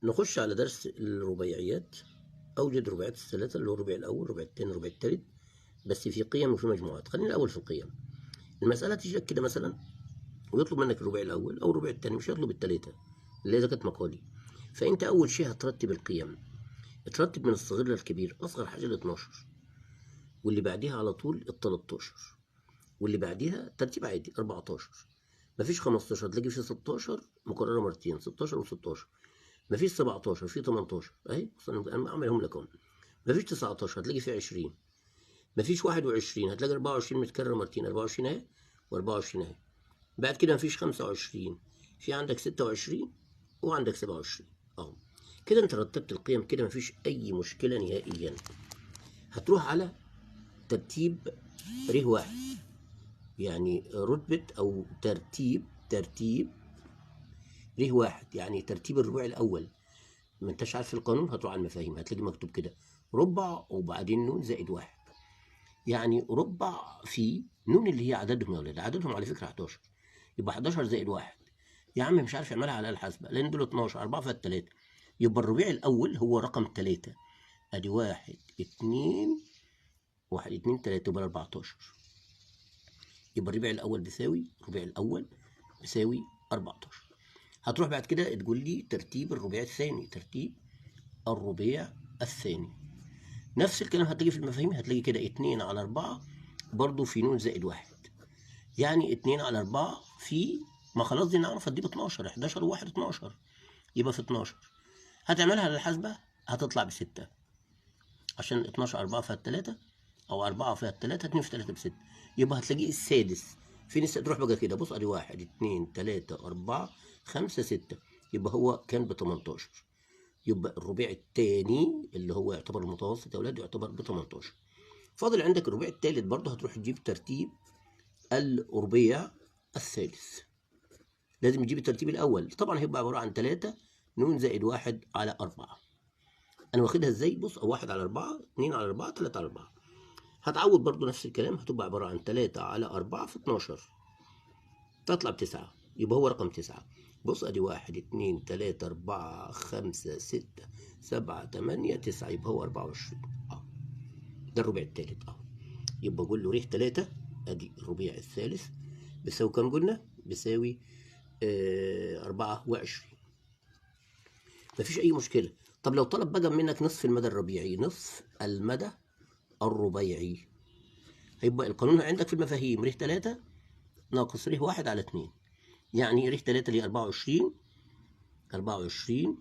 نخش على درس الرباعيات. أوجد رباعيات الثلاثة اللي هو الربع الأول، الربع الثاني، الربع الثالث، بس في قيم وفي مجموعات. خلينا الأول في القيم. المسألة تيجي لك كده مثلا ويطلب منك الربع الأول أو الربع الثاني، مش هيطلب الثلاثة اللي إذا كانت مقالي. فأنت أول شيء هترتب القيم، ترتب من الصغير للكبير. أصغر حاجة ال 12، واللي بعديها على طول ال 13، واللي بعديها ترتيب عادي 14. مفيش 15 هتلاقي في 16 مكررة مرتين، 16 و16. مفيش 17 في 18 اهي، انا اعملهم لك اهو. مفيش 19 هتلاقي في 20. مفيش 21 هتلاقي 24 متكرر مرتين، 24 اهي و24 اهي. بعد كده مفيش 25، في عندك 26 وعندك 27 اهو. كده انت رتبت القيم كده، مفيش اي مشكله نهائيا. هتروح على ترتيب ر واحد، يعني رتبه او ترتيب ر واحد، يعني ترتيب الربع الاول. ما انتش عارف القانون، هتروح على المفاهيم هتلاقي مكتوب كده ربع وبعدين نون زائد واحد. يعني ربع في نون اللي هي عددهم يا ولاد، عددهم على فكره 11، يبقى 11 زائد واحد. يا عم مش عارف يعملها على الحاسبه لان دول 12، 4 فيها 3، يبقى الربيع الاول هو رقم 3. ادي 1 2 1 2 3 يبقى 14. يبقى الربيع الاول بيساوي، الربيع الاول بيساوي 14. هتروح بعد كده تقول لي ترتيب الربيع الثاني، ترتيب الربيع الثاني. نفس الكلام هتلاقي في المفاهيم، هتلاقي كده 2 على 4 برضو في نون زائد واحد. يعني 2 على 4 في، ما خلاص دي نعرف هتجيب 12، 11 و1 12، يبقى في 12. هتعملها على الحاسبة هتطلع ب6، عشان 12 4 فيها 3 أو 4 فيها 3، 2 في 3 ب6. يبقى هتلاقيه السادس. في ناس تروح بقى كده، بص ادي 1 2 3 4 5 6، يبقى هو كان ب 18. يبقى الربيع الثاني اللي هو يعتبر المتوسط يا اولاد يعتبر ب 18. فاضل عندك الربيع الثالث، برضه هتروح تجيب ترتيب الربيع الثالث. لازم تجيب الترتيب الاول، طبعا هيبقى عباره عن 3 نون زائد 1 على 4. انا واخدها ازاي؟ بص 1 على 4 2 على 4 3 على 4. هتعوض برضه نفس الكلام، هتبقى عباره عن 3 على 4 في 12 تطلع ب9، يبقى هو رقم 9. بص ادي 1 2 3 4 5 6 7 8 9، يبقى هو 24 ده الربع الثالث يبقى قول له ر 3 ادي الربيع الثالث بيساوي كام قلنا؟ بيساوي 24. مفيش اي مشكله. طب لو طلب بقى منك نصف المدى الربيعي، نصف المدى الربيعي، هيبقى القانون عندك في المفاهيم ر 3 ناقص ر 1 على 2. يعني ر 3 اللي هي 24